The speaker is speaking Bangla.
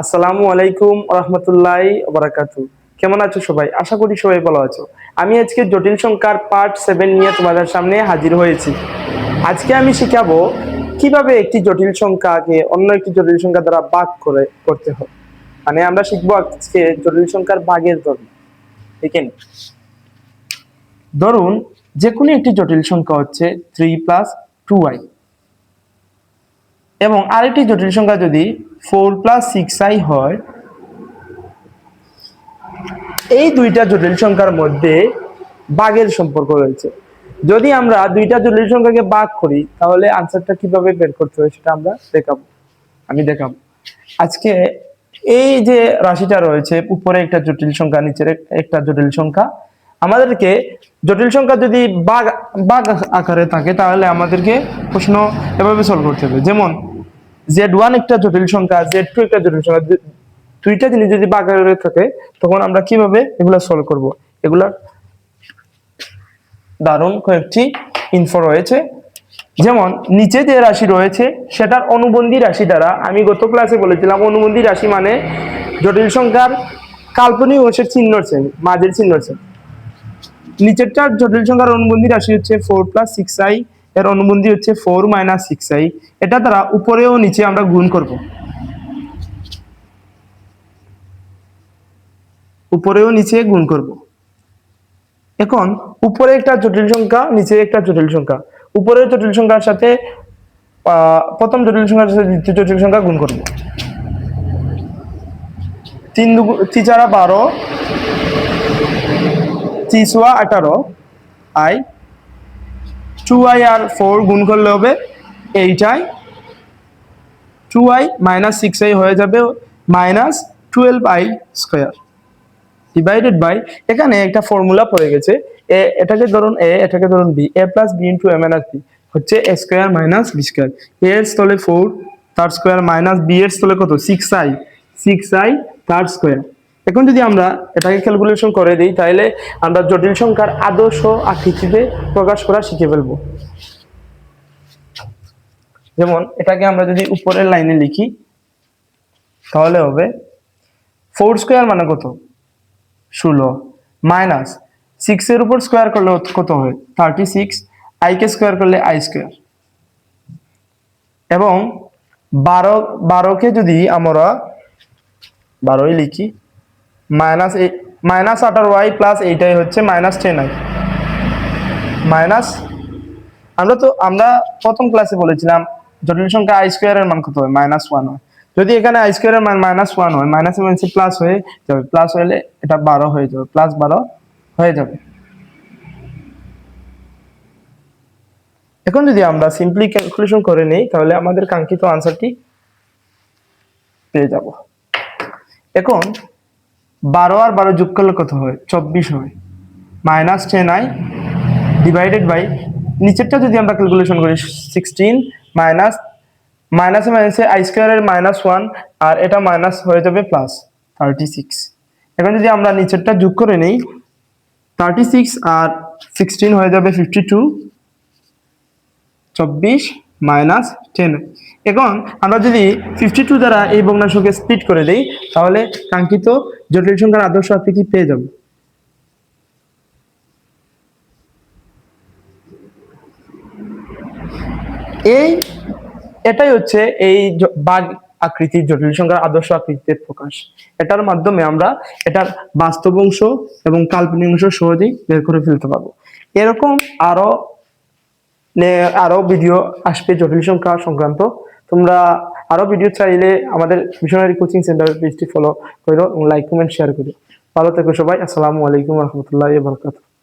আসসালামু আলাইকুম রহমতুল্লাহি বারাকাতু। কেমন আছো সবাই? আশা করি সবাই ভালো আছো। আমি আজকে জটিল সংখ্যার পার্ট 7 নিয়ে তোমাদের সামনে হাজির হয়েছি। আজকে আমি শিখাবো কিভাবে একটি জটিল সংখ্যাকে অন্য একটি জটিল সংখ্যা দ্বারা ভাগ করতে হয়। মানে আমরা শিখবো আজকে জটিল সংখ্যার ভাগের ধর্ম। ঠিক আছে? ধরুন যে কোনো একটি জটিল সংখ্যা হচ্ছে 3 + 2i এবং আরেকটি জটিল সংখ্যা যদি 4 + 6i হয়, এই দুইটা জটিল সংখ্যার মধ্যে ভাগের সম্পর্ক রয়েছে। যদি আমরা দুইটা জটিল সংখ্যাকে ভাগ করি তাহলে আনসারটা কিভাবে বের করতে হয় সেটা আমি দেখাবো আজকে। এই যে রাশিটা রয়েছে, উপরে একটা জটিল সংখ্যা, নিচের একটা জটিল সংখ্যা, আমাদেরকে জটিল সংখ্যা যদি ভাগ ভাগ আকারে থাকে তাহলে আমাদেরকে প্রশ্ন এভাবে সলভ করতে হবে। যেমন Z1 একটা জটিল সংখ্যা, Z2 একটা জটিল সংখ্যা, দুইটা জিনিস যদি ভাগ আকারে থাকে তখন আমরা কিভাবে এগুলা সলভ করব। এগুলা দারুণ কয়েকটি ইনফো রয়েছে। যেমন নিচে যে রাশি রয়েছে সেটার অনুবন্ধী রাশি দ্বারা, আমি গত ক্লাসে বলেছিলাম অনুবন্ধী রাশি মানে জটিল সংখ্যার কাল্পনিক অংশের চিহ্ন শ্রেণী, মাঝের চিহ্ন শ্রেণী। নিচেরটার জটিল সংখ্যার অনুবন্ধী রাশি হচ্ছে 4 + 6i, এর অনুবন্ধী হচ্ছে 4 - 6i। এটা দ্বারা উপরে ও নিচে আমরা গুণ করব, উপরেও নিচে গুণ করব। এখন উপরে একটা জটিল সংখ্যা, নিচে একটা জটিল সংখ্যা, উপরের জটিল সংখ্যার সাথে প্রথম জটিল সংখ্যার সাথে দ্বিতীয় জটিল সংখ্যা গুণ করব। 3 × 12, 3 × 18 i, 2i আর 4 গুণ করলে হবে 8i, 2i - 6i হয়ে যাবে -12i² ডিভাইডেড বাই, এখানে একটা ফর্মুলা পড়ে গেছে, এটাকে ধরুন a, এটাকে ধরুন b, a + b * a - b হচ্ছে a² - b²। a এর স্থলে 4 তার স্কয়ার মাইনাস b এর স্থলে কত 6i, 6i তার স্কয়ার। এখন যদি আমরা এটাকে ক্যালকুলেশন করে দিই তাহলে আমরা জটিল সংখ্যার আদর্শ আকৃতিতে প্রকাশ করা শিখে ফেলবো। যেমন এটাকে আমরা যদি উপরের লাইনে লিখি তাহলে হবে 4² মানে কত 16 মাইনাস 6 এর উপর স্কয়ার করলে কত হয় 36, i কে স্কয়ার করলে i², এবং 12 কে যদি আমরা 12ই লিখি -18y + 8i হচ্ছে -10i মাইনাস, আমরা প্রথম ক্লাসে বলেছিলাম জটিল সংখ্যা i² এর মান কত হয় -1 হয়। যদি এখানে i² এর মান -1 হয়, মাইনাস মাইনাসে প্লাস হয়ে যাবে, প্লাস হলে এটা 12 হয়ে যাবে, +12 হয়ে যাবে। এখন যদি আমরা সিম্পলি ক্যালকুলেশন করে নেই তাহলে আমাদের কাঙ্ক্ষিত আনসারটি পেয়ে যাব। এখন 12 আর 12 যোগ করলে কত হয় 24 হয়, -10i ডিভাইডেড বাই, নিচেরটা যদি আমরা ক্যালকুলেশন করি 16 মাইনাস মাইনাসে মাইনাসে i² এর -1 আর এটা মাইনাস হয়ে যাবে +36। এখন যদি আমরা নিচেরটা যোগ করে নেই 36 আর 16 হয়ে যাবে 52, 24 - 10। এখন আমরা যদি 52 দ্বারা এই ভগ্নাংশকে স্প্লিট করে দেই তাহলে কাঙ্ক্ষিত জটিল সংখ্যার আদর্শ আকৃতি পেয়ে যাব। এটাই হচ্ছে এই ভাগ আকৃতির জটিল সংখ্যার আদর্শ আকৃতিতে প্রকাশ। এটার মাধ্যমে আমরা এটার বাস্তব অংশ এবং কাল্পনিক অংশ সহজেই বের করে ফেলতে পারবো। এরকম আরো ভিডিও আসবে জটিল সংখ্যা সংক্রান্ত। তোমরা আরো ভিডিও চাইলে আমাদের মিশনারি কোচিং সেন্টার পেজটি ফলো করো এবং লাইক কমেন্ট শেয়ার করো। ভালো থেকো সবাই। আসসালামু আলাইকুম রহমতুল্লাহি ওয়া বারাকাতুহু।